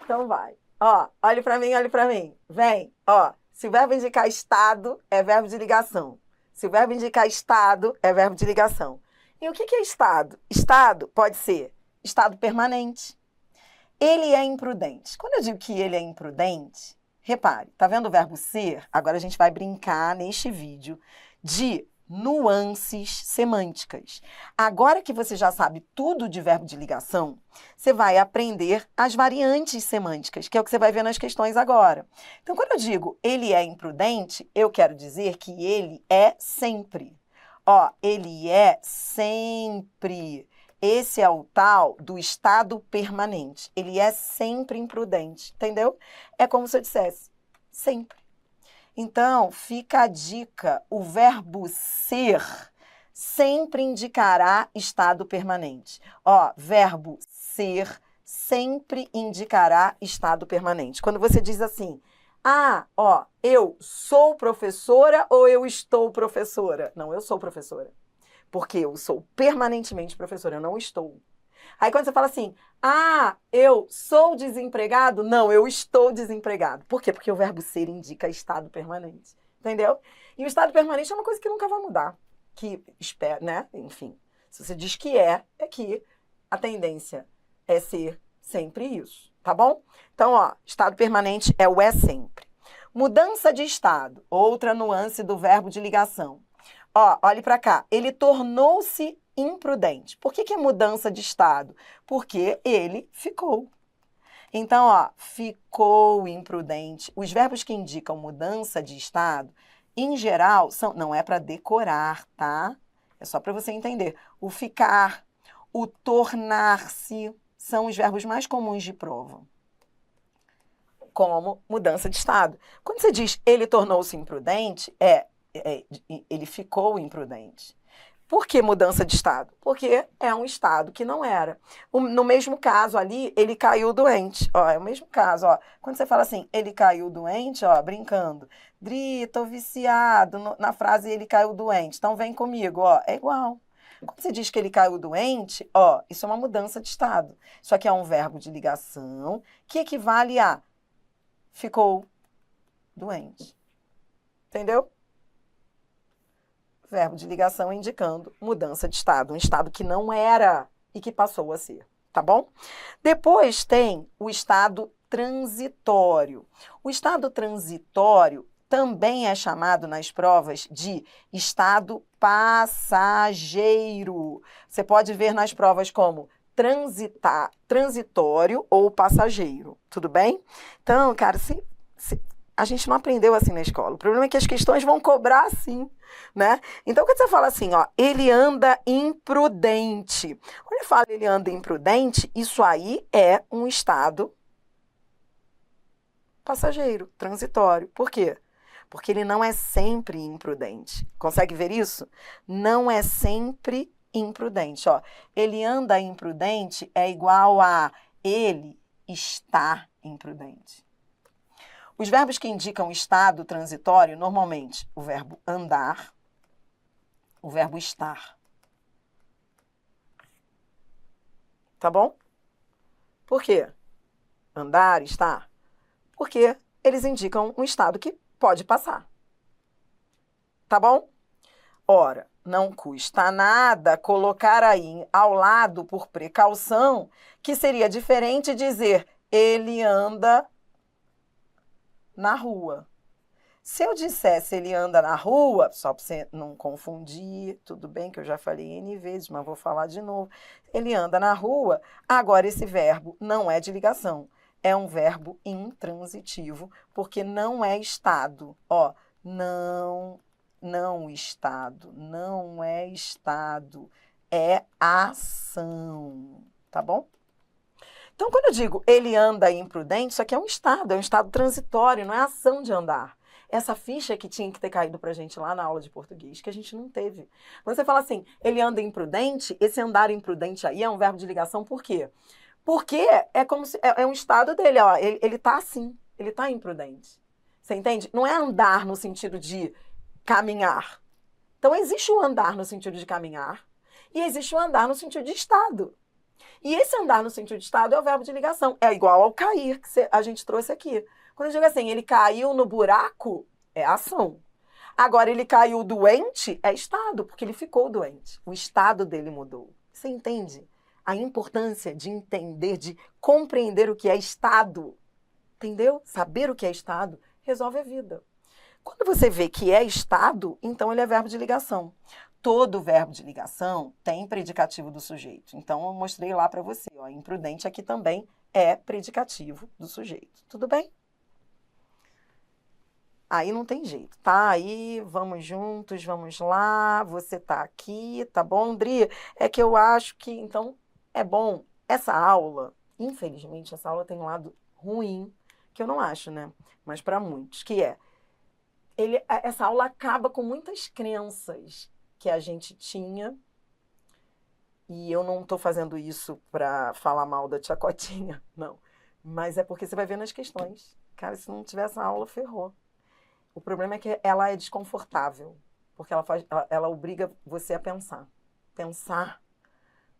Então vai. Ó, olhe pra mim, olhe pra mim. Vem, ó. Se o verbo indicar estado, é verbo de ligação. Se o verbo indicar estado, é verbo de ligação. E o que é estado? Estado pode ser estado permanente. Ele é imprudente. Quando eu digo que ele é imprudente, repare, tá vendo o verbo ser? Agora a gente vai brincar neste vídeo de nuances semânticas. Agora que você já sabe tudo de verbo de ligação, você vai aprender as variantes semânticas, que é o que você vai ver nas questões agora. Então, quando eu digo ele é imprudente, eu quero dizer que ele é sempre. Ó, ele é sempre. Esse é o tal do estado permanente. Ele é sempre imprudente, entendeu? É como se eu dissesse, sempre. Então, fica a dica, o verbo ser sempre indicará estado permanente. Ó, verbo ser sempre indicará estado permanente. Quando você diz assim, ó, eu sou professora ou eu estou professora? Não, eu sou professora. Porque eu sou permanentemente professora, eu não estou. Aí quando você fala assim, eu sou desempregado? Não, eu estou desempregado. Por quê? Porque o verbo ser indica estado permanente. Entendeu? E o estado permanente é uma coisa que nunca vai mudar. Que espera, né? Enfim, se você diz que é que a tendência é ser sempre isso, tá bom? Então, ó, estado permanente é o é sempre. Mudança de estado, outra nuance do verbo de ligação. Ó, olhe para cá. Ele tornou-se imprudente. Por que é mudança de estado? Porque ele ficou. Então, ó, ficou imprudente. Os verbos que indicam mudança de estado, em geral, não é para decorar, tá? É só para você entender. O ficar, o tornar-se, são os verbos mais comuns de prova. Como mudança de estado. Quando você diz ele tornou-se imprudente, ele ficou imprudente. Por que mudança de estado? Porque é um estado que não era. No mesmo caso ali, ele caiu doente. Ó, é o mesmo caso, ó. Quando você fala assim, ele caiu doente, ó, brincando. Dri, tô viciado. Na frase, ele caiu doente. Então, vem comigo, ó. É igual. Quando você diz que ele caiu doente, ó, isso é uma mudança de estado. Isso aqui é um verbo de ligação que equivale a ficou doente. Entendeu? Verbo de ligação indicando mudança de estado, um estado que não era e que passou a ser, tá bom? Depois tem o estado transitório. O estado transitório também é chamado nas provas de estado passageiro. Você pode ver nas provas como transitório ou passageiro, tudo bem? Então, cara, a gente não aprendeu assim na escola. O problema é que as questões vão cobrar assim, né? Então, quando você fala assim, ó, ele anda imprudente. Quando ele fala ele anda imprudente, isso aí é um estado passageiro, transitório. Por quê? Porque ele não é sempre imprudente. Consegue ver isso? Não é sempre imprudente. Ó, ele anda imprudente é igual a ele está imprudente. Os verbos que indicam estado transitório, normalmente, o verbo andar, o verbo estar. Tá bom? Por quê? Andar, estar? Porque eles indicam um estado que pode passar. Tá bom? Ora, não custa nada colocar aí ao lado, por precaução, que seria diferente dizer ele anda na rua. Se eu dissesse ele anda na rua, só para você não confundir, tudo bem que eu já falei N vezes, mas vou falar de novo. Ele anda na rua, agora esse verbo não é de ligação, é um verbo intransitivo, porque não é estado. Ó, não estado, não é estado, é ação, tá bom? Então, quando eu digo ele anda imprudente, isso aqui é um estado transitório, não é ação de andar. Essa ficha que tinha que ter caído pra gente lá na aula de português, que a gente não teve. Quando você fala assim, ele anda imprudente, esse andar imprudente aí é um verbo de ligação, por quê? Porque é como se é um estado dele, ó, ele tá assim, ele tá imprudente. Você entende? Não é andar no sentido de caminhar. Então, existe o andar no sentido de caminhar e existe o andar no sentido de estado. E esse andar no sentido de estado é o verbo de ligação. É igual ao cair, que a gente trouxe aqui. Quando eu digo assim, ele caiu no buraco, é ação. Agora, ele caiu doente, é estado, porque ele ficou doente. O estado dele mudou. Você entende a importância de entender, de compreender o que é estado? Entendeu? Saber o que é estado resolve a vida. Quando você vê que é estado, então ele é verbo de ligação. Todo verbo de ligação tem predicativo do sujeito. Então, eu mostrei lá para você. Ó, imprudente aqui também é predicativo do sujeito. Tudo bem? Aí não tem jeito, tá? Aí vamos juntos, vamos lá. Você tá aqui, tá bom, Dri? É que eu acho que, então, é bom. Essa aula, infelizmente, essa aula tem um lado ruim, que eu não acho, né? Mas para muitos, que é essa aula acaba com muitas crenças que a gente tinha, e eu não estou fazendo isso para falar mal da tia Cotinha, não. Mas é porque você vai ver nas questões. Cara, se não tiver essa aula, ferrou. O problema é que ela é desconfortável, porque ela obriga você a pensar. Pensar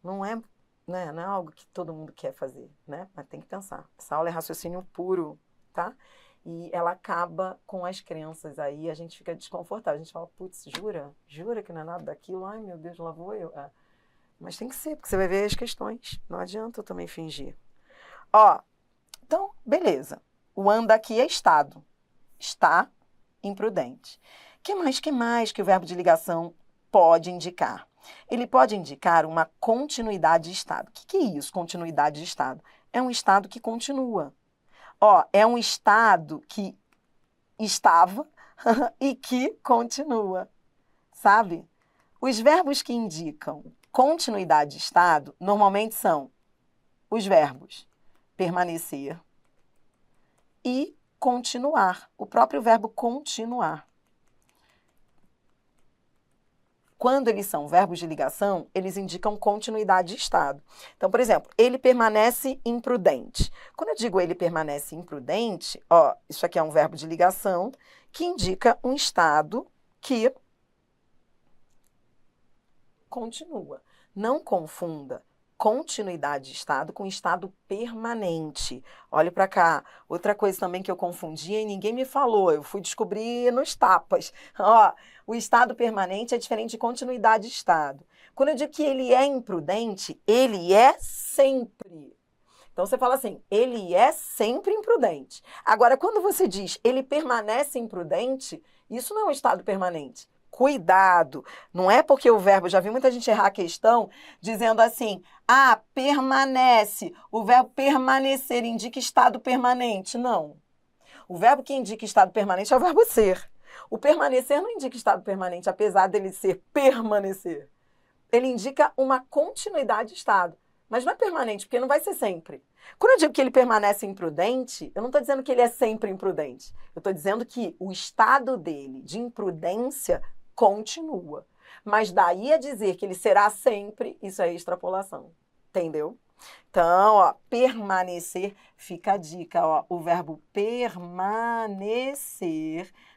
não é, né, não é algo que todo mundo quer fazer, né? Mas tem que pensar. Essa aula é raciocínio puro, tá? E ela acaba com as crenças, aí a gente fica desconfortável. A gente fala, putz, jura? Jura que não é nada daquilo? Ai, meu Deus, lá vou eu. É. Mas tem que ser, porque você vai ver as questões. Não adianta eu também fingir. Ó, então, beleza. O anda aqui é estado. Está imprudente. Que mais que o verbo de ligação pode indicar? Ele pode indicar uma continuidade de estado. O que é isso, continuidade de estado? É um estado que continua. Ó, é um estado que estava e que continua, sabe? Os verbos que indicam continuidade de estado normalmente são os verbos permanecer e continuar, o próprio verbo continuar. Quando eles são verbos de ligação, eles indicam continuidade de estado. Então, por exemplo, ele permanece imprudente. Quando eu digo ele permanece imprudente, ó, isso aqui é um verbo de ligação que indica um estado que continua. Não confunda continuidade de estado com estado permanente. Olhe para cá. Outra coisa também que eu confundia e ninguém me falou, eu fui descobrir nos tapas. Ó, o estado permanente é diferente de continuidade de estado. Quando eu digo que ele é imprudente, ele é sempre. Então você fala assim, ele é sempre imprudente. Agora, quando você diz ele permanece imprudente, isso não é um estado permanente. Cuidado, não é porque o verbo, já vi muita gente errar a questão, dizendo assim, permanece, o verbo permanecer indica estado permanente. Não, o verbo que indica estado permanente é o verbo ser. O permanecer não indica estado permanente, apesar dele ser permanecer. Ele indica uma continuidade de estado, mas não é permanente, porque não vai ser sempre. Quando eu digo que ele permanece imprudente, eu não estou dizendo que ele é sempre imprudente. Eu estou dizendo que o estado dele de imprudência continua. Mas daí a dizer que ele será sempre, isso é extrapolação. Entendeu? Então, ó, permanecer, fica a dica, ó, o verbo permanecer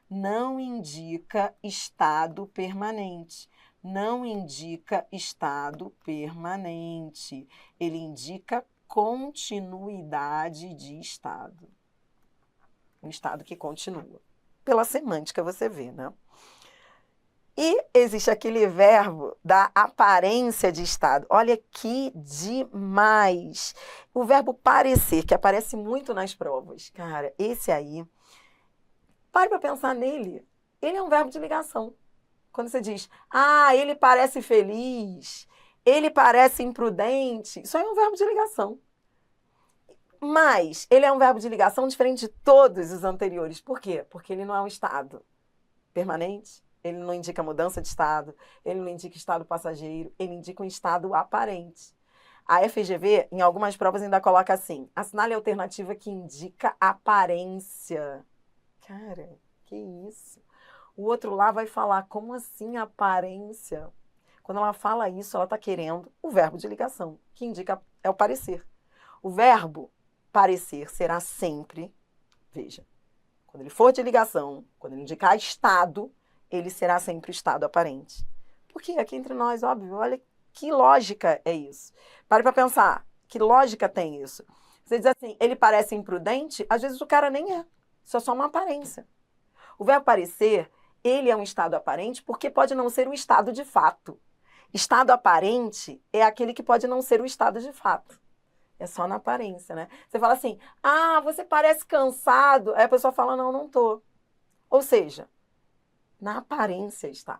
não indica estado permanente. Não indica estado permanente. Ele indica continuidade de estado. Um estado que continua. Pela semântica você vê, né? E existe aquele verbo da aparência de estado. Olha que demais! O verbo parecer, que aparece muito nas provas. Cara, esse aí, pare para pensar nele. Ele é um verbo de ligação. Quando você diz, ele parece feliz, ele parece imprudente, isso aí é um verbo de ligação. Mas ele é um verbo de ligação diferente de todos os anteriores. Por quê? Porque ele não é um estado permanente. Ele não indica mudança de estado, ele não indica estado passageiro, ele indica um estado aparente. A FGV, em algumas provas, ainda coloca assim, assinale a alternativa que indica aparência. Cara, que isso? O outro lá vai falar, como assim aparência? Quando ela fala isso, ela está querendo o verbo de ligação, que indica é o parecer. O verbo parecer será sempre, veja, quando ele for de ligação, quando ele indicar estado, ele será sempre estado aparente. Porque aqui entre nós, óbvio, olha que lógica é isso. Pare para pensar. Que lógica tem isso? Você diz assim, ele parece imprudente, às vezes o cara nem é. Isso é só uma aparência. O verbo parecer, ele é um estado aparente porque pode não ser um estado de fato. Estado aparente é aquele que pode não ser o estado de fato. É só na aparência, né? Você fala assim, você parece cansado. Aí a pessoa fala, não, não tô. Ou seja, na aparência está.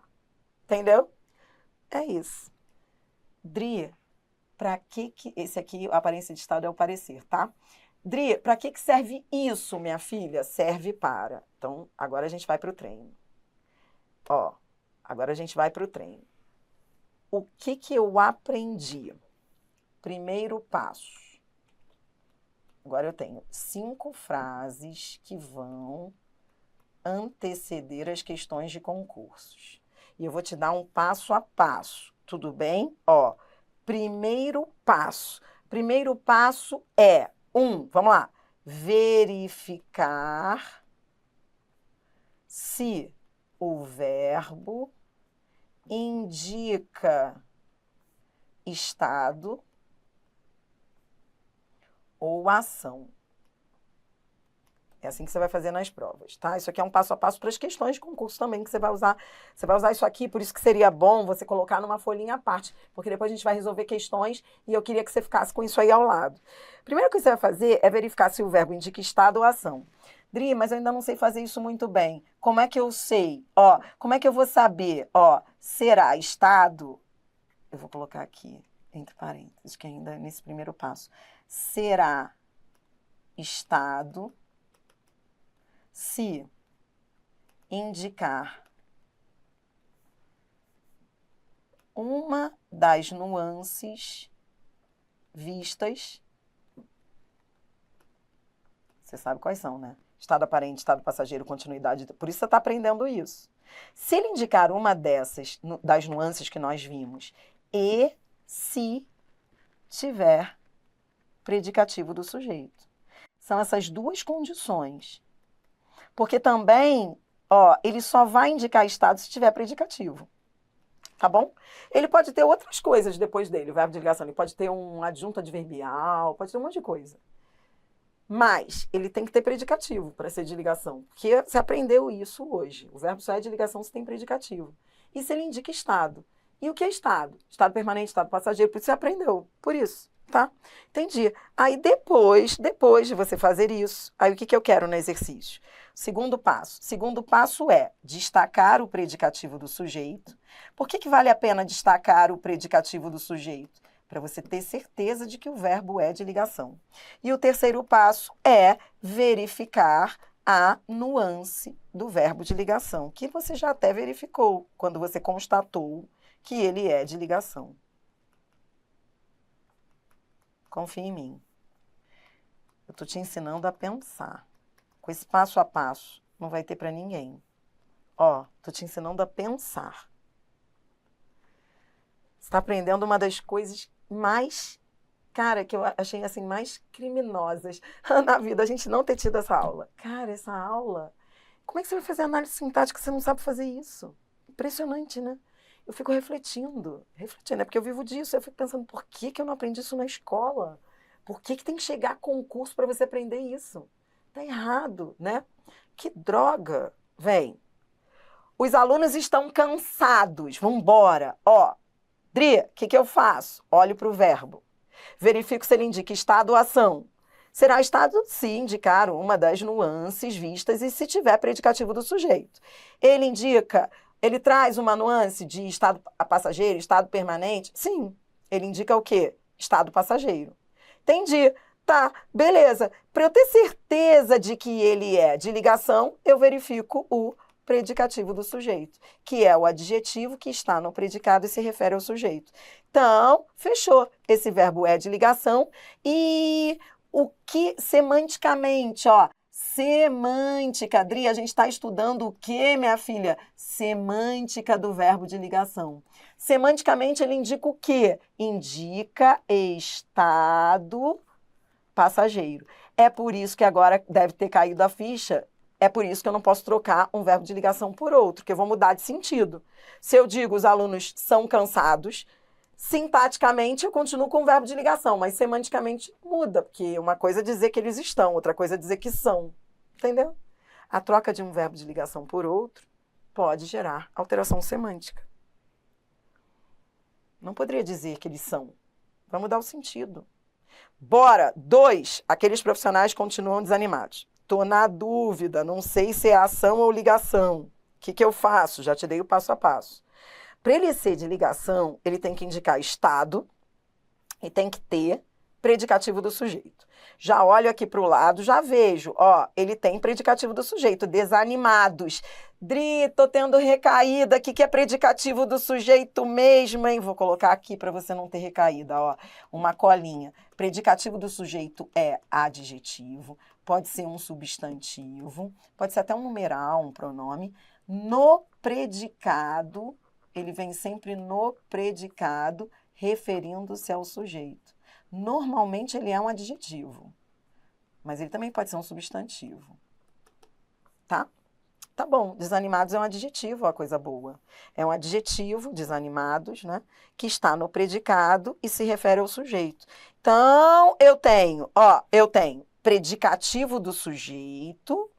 Entendeu? É isso. Dri, para que esse aqui, a aparência de estado é o parecer, tá? Dri, para que serve isso, minha filha? Serve para. Então, agora a gente vai para o treino. Ó, agora a gente vai para o treino. O que eu aprendi? Primeiro passo. Agora eu tenho 5 frases que vão anteceder as questões de concursos. E eu vou te dar um passo a passo, tudo bem? Ó, primeiro passo. Primeiro passo é, vamos lá, verificar se o verbo indica estado ou ação. É assim que você vai fazer nas provas, tá? Isso aqui é um passo a passo para as questões de concurso também que você vai usar. Você vai usar isso aqui, por isso que seria bom você colocar numa folhinha à parte, porque depois a gente vai resolver questões e eu queria que você ficasse com isso aí ao lado. Primeiro que você vai fazer é verificar se o verbo indica estado ou ação. Dri, mas eu ainda não sei fazer isso muito bem. Como é que eu sei? Ó, como é que eu vou saber? Ó, será estado? Eu vou colocar aqui, entre parênteses, que ainda é nesse primeiro passo. Será estado se indicar uma das nuances vistas. Você sabe quais são, né? Estado aparente, estado passageiro, continuidade. Por isso você está aprendendo isso. Se ele indicar uma dessas, das nuances que nós vimos, e se tiver predicativo do sujeito. São essas duas condições. Porque também, ó, ele só vai indicar estado se tiver predicativo. Tá bom? Ele pode ter outras coisas depois dele, o verbo de ligação. Ele pode ter um adjunto adverbial, pode ter um monte de coisa. Mas ele tem que ter predicativo para ser de ligação. Porque você aprendeu isso hoje. O verbo só é de ligação se tem predicativo. E se ele indica estado. E o que é estado? Estado permanente, estado passageiro. Por isso você aprendeu. Por isso. Tá? Entendi. Aí depois de você fazer isso, aí o que eu quero no exercício? Segundo passo. Segundo passo é destacar o predicativo do sujeito. Por que vale a pena destacar o predicativo do sujeito? Para você ter certeza de que o verbo é de ligação. E o terceiro passo é verificar a nuance do verbo de ligação, que você já até verificou quando você constatou que ele é de ligação. Confia em mim. Eu estou te ensinando a pensar. Com esse passo a passo, não vai ter para ninguém. Ó, estou te ensinando a pensar. Você está aprendendo uma das coisas mais, cara, que eu achei assim, mais criminosas na vida, a gente não ter tido essa aula. Cara, essa aula, como é que você vai fazer análise sintática se você não sabe fazer isso? Impressionante, né? Eu fico refletindo, é porque eu vivo disso, eu fico pensando, por que eu não aprendi isso na escola? Por que tem que chegar a concurso para você aprender isso? Tá errado, né? Que droga! Vem. Os alunos estão cansados, vambora. Ó, Dri, o que eu faço? Olho para o verbo. Verifico se ele indica estado ou ação. Será estado se indicar uma das nuances vistas e se tiver predicativo do sujeito. Ele traz uma nuance de estado passageiro, estado permanente? Sim. Ele indica o quê? Estado passageiro. Entendi. Tá, beleza. Para eu ter certeza de que ele é de ligação, eu verifico o predicativo do sujeito, que é o adjetivo que está no predicado e se refere ao sujeito. Então, fechou. Esse verbo é de ligação e o que semanticamente, ó, semântica, Adri, a gente está estudando o quê, minha filha? Semântica do verbo de ligação. Semanticamente, ele indica o quê? Indica estado passageiro. É por isso que agora deve ter caído a ficha, é por isso que eu não posso trocar um verbo de ligação por outro, que eu vou mudar de sentido. Se eu digo os alunos são cansados, Sintaticamente, eu continuo com o verbo de ligação, mas semanticamente muda, porque uma coisa é dizer que eles estão, outra coisa é dizer que são. Entendeu? A troca de um verbo de ligação por outro pode gerar alteração semântica. Não poderia dizer que eles são. Vai mudar o sentido. Bora! 2. Aqueles profissionais continuam desanimados. Tô na dúvida, não sei se é ação ou ligação. O que eu faço? Já te dei o passo a passo. Para ele ser de ligação, ele tem que indicar estado e tem que ter predicativo do sujeito. Já olho aqui para o lado, já vejo, ó, ele tem predicativo do sujeito, desanimados. Dri, tô tendo recaída, o que é predicativo do sujeito mesmo, hein? Vou colocar aqui para você não ter recaída, ó, uma colinha. Predicativo do sujeito é adjetivo, pode ser um substantivo, pode ser até um numeral, um pronome. No predicado, ele vem sempre no predicado, referindo-se ao sujeito. Normalmente ele é um adjetivo, mas ele também pode ser um substantivo. Tá? Tá bom, desanimados é um adjetivo, ó, coisa boa. É um adjetivo, desanimados, né? Que está no predicado e se refere ao sujeito. Então, eu tenho predicativo do sujeito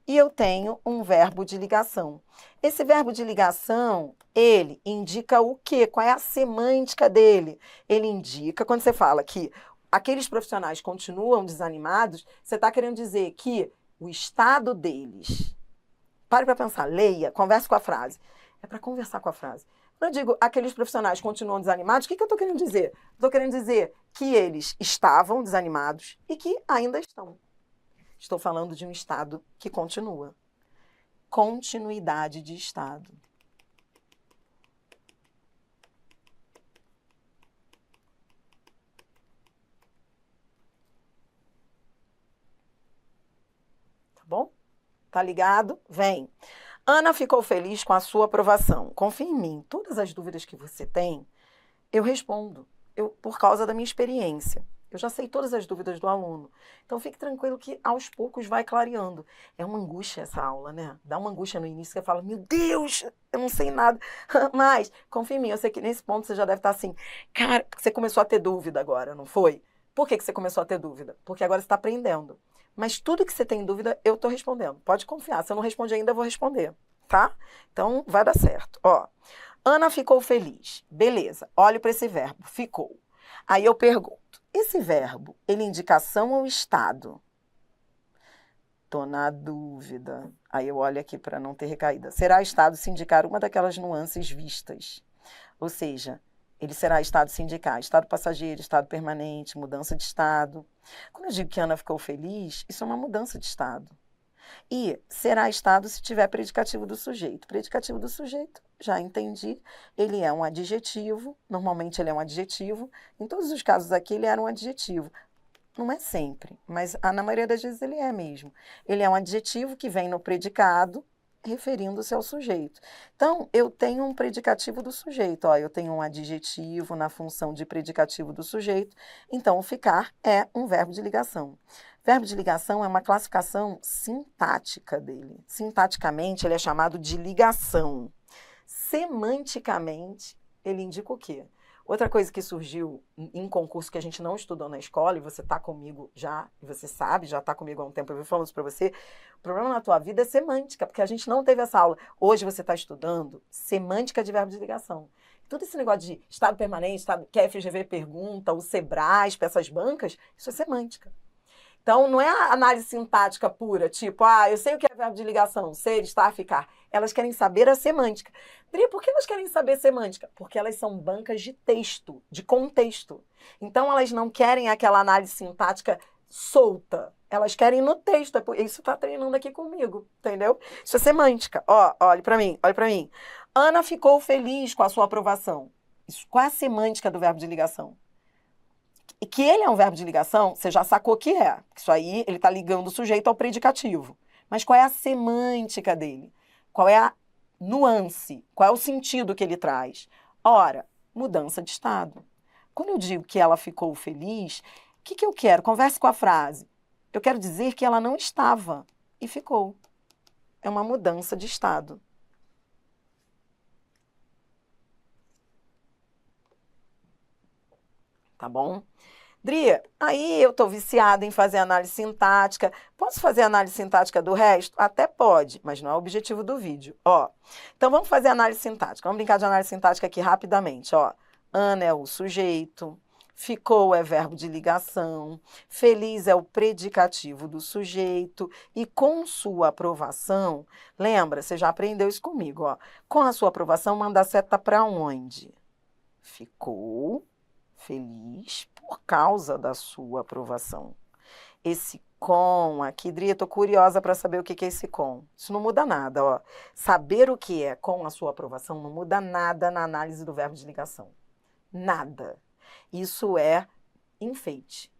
e eu tenho um verbo de ligação. Esse verbo de ligação, ele indica o quê? Qual é a semântica dele? Ele indica, quando você fala que aqueles profissionais continuam desanimados, você está querendo dizer que o estado deles... Pare para pensar, leia, converse com a frase. É para conversar com a frase. Quando eu digo aqueles profissionais continuam desanimados, o que eu estou querendo dizer? Estou querendo dizer que eles estavam desanimados e que ainda estão. Estou falando de um estado que continua. Continuidade de estado. Tá bom? Tá ligado? Vem. Ana ficou feliz com a sua aprovação. Confie em mim. Todas as dúvidas que você tem, eu respondo. Por causa da minha experiência. Eu já sei todas as dúvidas do aluno. Então, fique tranquilo que aos poucos vai clareando. É uma angústia essa aula, né? Dá uma angústia no início, que você fala, meu Deus, eu não sei nada. Mas, confia em mim, eu sei que nesse ponto você já deve estar assim, cara, você começou a ter dúvida agora, não foi? Por que você começou a ter dúvida? Porque agora você está aprendendo. Mas tudo que você tem dúvida, eu estou respondendo. Pode confiar. Se eu não respondi ainda, eu vou responder, tá? Então, vai dar certo. Ó, Ana ficou feliz. Beleza, olhe para esse verbo, ficou. Aí eu pergunto, esse verbo, ele é indicação ou estado? Tô na dúvida. Aí eu olho aqui para não ter recaída. Será estado se indicar uma daquelas nuances vistas? Ou seja, ele será estado se indicar estado passageiro, estado permanente, mudança de estado. Quando eu digo que Ana ficou feliz, isso é uma mudança de estado. E será estado se tiver predicativo do sujeito. Predicativo do sujeito, já entendi, ele é um adjetivo, normalmente ele é um adjetivo, em todos os casos aqui ele era um adjetivo. Não é sempre, mas na maioria das vezes ele é mesmo. Ele é um adjetivo que vem no predicado, referindo-se ao sujeito. Então, eu tenho um predicativo do sujeito, ó, eu tenho um adjetivo na função de predicativo do sujeito, então o ficar é um verbo de ligação. Verbo de ligação é uma classificação sintática dele. Sintaticamente, ele é chamado de ligação. Semanticamente, ele indica o quê? Outra coisa que surgiu em concurso que a gente não estudou na escola, e você está comigo já, e você sabe, já está comigo há um tempo, eu vou falando isso para você, o problema na tua vida é semântica, porque a gente não teve essa aula. Hoje você está estudando semântica de verbo de ligação. Todo esse negócio de estado permanente, estado, que a FGV pergunta, o Sebrasp, essas bancas, isso é semântica. Então, não é a análise sintática pura, tipo, eu sei o que é verbo de ligação, ser, estar, ficar. Elas querem saber a semântica. Dri, por que elas querem saber semântica? Porque elas são bancas de texto, de contexto. Então, elas não querem aquela análise sintática solta. Elas querem no texto. Isso está treinando aqui comigo, entendeu? Isso é semântica. Ó, olhe para mim, olhe para mim. Ana ficou feliz com a sua aprovação. Qual é a semântica do verbo de ligação? E que ele é um verbo de ligação, você já sacou que é. Isso aí, ele está ligando o sujeito ao predicativo. Mas qual é a semântica dele? Qual é a nuance? Qual é o sentido que ele traz? Ora, mudança de estado. Quando eu digo que ela ficou feliz, o que eu quero? Converse com a frase. Eu quero dizer que ela não estava e ficou. É uma mudança de estado. tá bom? Dri, aí eu tô viciada em fazer análise sintática. Posso fazer análise sintática do resto? Até pode, mas não é o objetivo do vídeo. Ó, então vamos fazer análise sintática. Vamos brincar de análise sintática aqui rapidamente. Ó, Ana é o sujeito, ficou é verbo de ligação, feliz é o predicativo do sujeito e com sua aprovação, lembra, você já aprendeu isso comigo, ó. Com a sua aprovação, manda a seta para onde? Ficou feliz por causa da sua aprovação. Esse com aqui, Dri, eu tô curiosa para saber o que é esse com. Isso não muda nada, ó. Saber o que é com a sua aprovação não muda nada na análise do verbo de ligação. Nada. Isso é enfeite.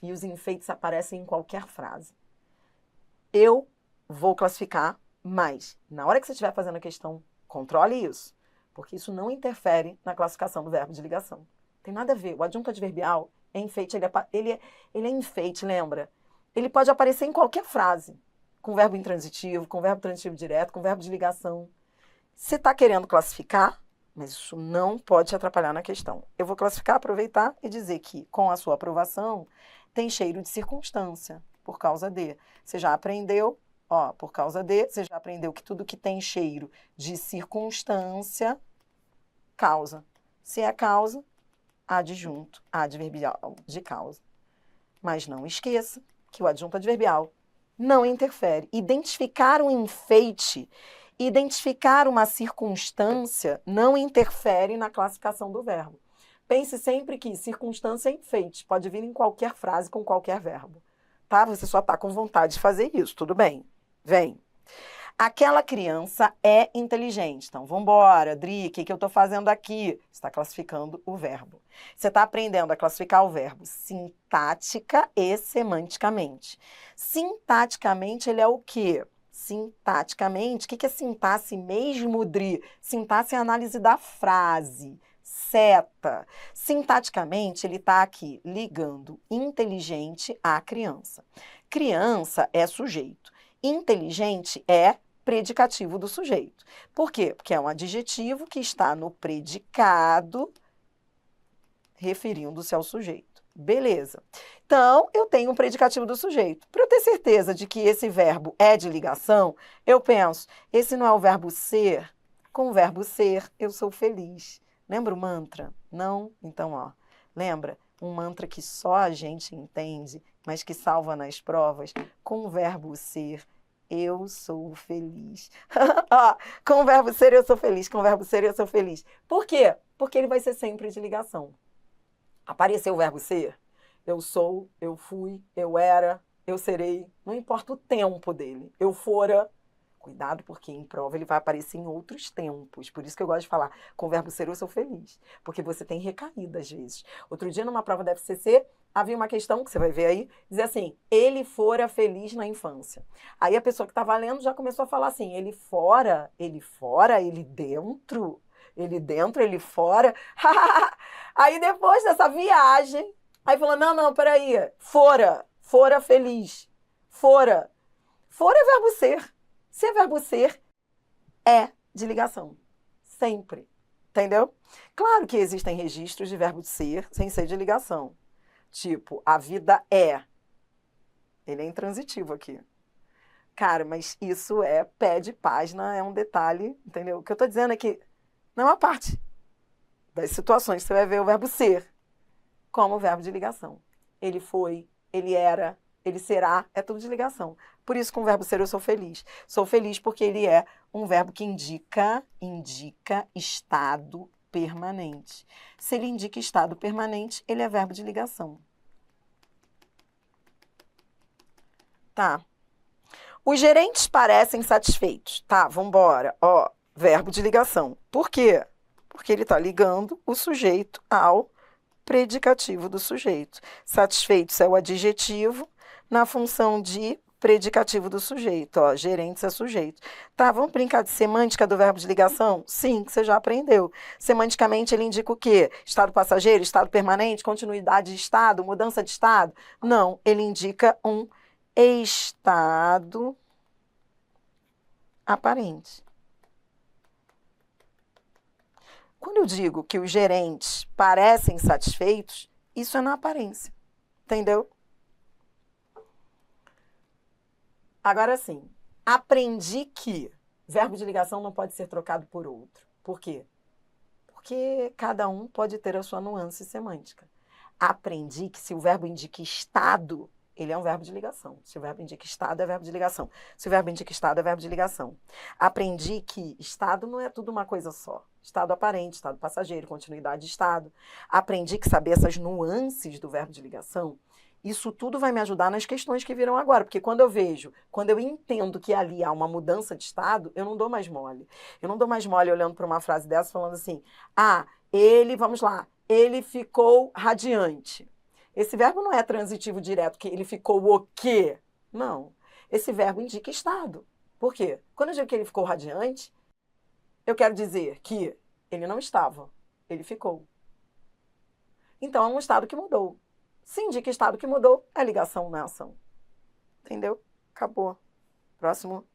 E os enfeites aparecem em qualquer frase. Eu vou classificar, mas na hora que você estiver fazendo a questão, controle isso, porque isso não interfere na classificação do verbo de ligação. Tem nada a ver. O adjunto adverbial é enfeite, ele é enfeite, lembra? Ele pode aparecer em qualquer frase, com verbo intransitivo, com verbo transitivo direto, com verbo de ligação. Você está querendo classificar, mas isso não pode te atrapalhar na questão. Eu vou classificar, aproveitar e dizer que, com a sua aprovação, tem cheiro de circunstância, por causa de. Você já aprendeu, ó, por causa de, você já aprendeu que tudo que tem cheiro de circunstância, causa. Se é causa, adjunto adverbial de causa. Mas não esqueça que o adjunto adverbial não interfere. Identificar um enfeite, identificar uma circunstância não interfere na classificação do verbo. Pense sempre que circunstância é enfeite, pode vir em qualquer frase com qualquer verbo. Tá? Você só está com vontade de fazer isso, tudo bem? Vem. Aquela criança é inteligente. Então, vamos embora, Dri, o que eu estou fazendo aqui? Você está classificando o verbo. Você está aprendendo a classificar o verbo sintática e semanticamente. Sintaticamente, ele é o quê? Sintaticamente, o que é sintaxe mesmo, Dri? Sintaxe é a análise da frase. Seta. Sintaticamente, ele está aqui ligando inteligente à criança. Criança é sujeito. Inteligente é predicativo do sujeito. Por quê? Porque é um adjetivo que está no predicado referindo-se ao sujeito. Beleza. Então, eu tenho um predicativo do sujeito. Para eu ter certeza de que esse verbo é de ligação, eu penso, esse não é o verbo ser? Com o verbo ser, eu sou feliz. Lembra o mantra? Não? Então, ó, lembra? Um mantra que só a gente entende, mas que salva nas provas, com o verbo ser, eu sou feliz. Ó, com o verbo ser, eu sou feliz. Com o verbo ser, eu sou feliz. Por quê? Porque ele vai ser sempre de ligação. Apareceu o verbo ser, eu sou, eu fui, eu era, eu serei, não importa o tempo dele. Eu fora. Cuidado, porque em prova ele vai aparecer em outros tempos. Por isso que eu gosto de falar, com o verbo ser eu sou feliz. Porque você tem recaída às vezes. Outro dia, numa prova da FCC, havia uma questão, que você vai ver aí, dizia assim, ele fora feliz na infância. Aí a pessoa que estava lendo já começou a falar assim, ele fora, ele dentro, ele fora. Aí depois dessa viagem, aí falou, não, peraí, fora feliz, fora é verbo ser. Se é verbo ser, é de ligação. Sempre. Entendeu? Claro que existem registros de verbo de ser sem ser de ligação. Tipo, a vida é. Ele é intransitivo aqui. Cara, mas isso é pé de página, é um detalhe, entendeu? O que eu tô dizendo é que não é uma parte das situações que você vai ver o verbo ser como verbo de ligação. Ele foi, ele era, ele será, é tudo de ligação. Por isso, com o verbo ser, eu sou feliz. Sou feliz porque ele é um verbo que indica estado permanente. Se ele indica estado permanente, ele é verbo de ligação. Tá. Os gerentes parecem satisfeitos. Tá, vambora. Ó, verbo de ligação. Por quê? Porque ele está ligando o sujeito ao predicativo do sujeito. Satisfeitos é o adjetivo na função de predicativo do sujeito. Ó, gerentes é sujeito. Tá, vamos brincar de semântica do verbo de ligação? Sim, que você já aprendeu. Semanticamente ele indica o quê? Estado passageiro, estado permanente, continuidade de estado, mudança de estado? Não, ele indica um estado aparente. Quando eu digo que os gerentes parecem satisfeitos, Isso é na aparência. Entendeu? Agora sim, aprendi que verbo de ligação não pode ser trocado por outro. Por quê? Porque cada um pode ter a sua nuance semântica. Aprendi que se o verbo indica estado, ele é um verbo de ligação. Se o verbo indica estado, é verbo de ligação. Se o verbo indica estado, é verbo de ligação. Aprendi que estado não é tudo uma coisa só. Estado aparente, estado passageiro, continuidade de estado. Aprendi que saber essas nuances do verbo de ligação, isso tudo vai me ajudar nas questões que virão agora. Porque quando eu entendo que ali há uma mudança de estado, eu não dou mais mole. Eu não dou mais mole olhando para uma frase dessa falando assim, vamos lá, ele ficou radiante. Esse verbo não é transitivo direto, que ele ficou o quê? Não. Esse verbo indica estado. Por quê? Quando eu digo que ele ficou radiante, eu quero dizer que ele não estava, ele ficou. Então, é um estado que mudou. Se indica estado que mudou, é ligação na ação. Entendeu? Acabou. Próximo.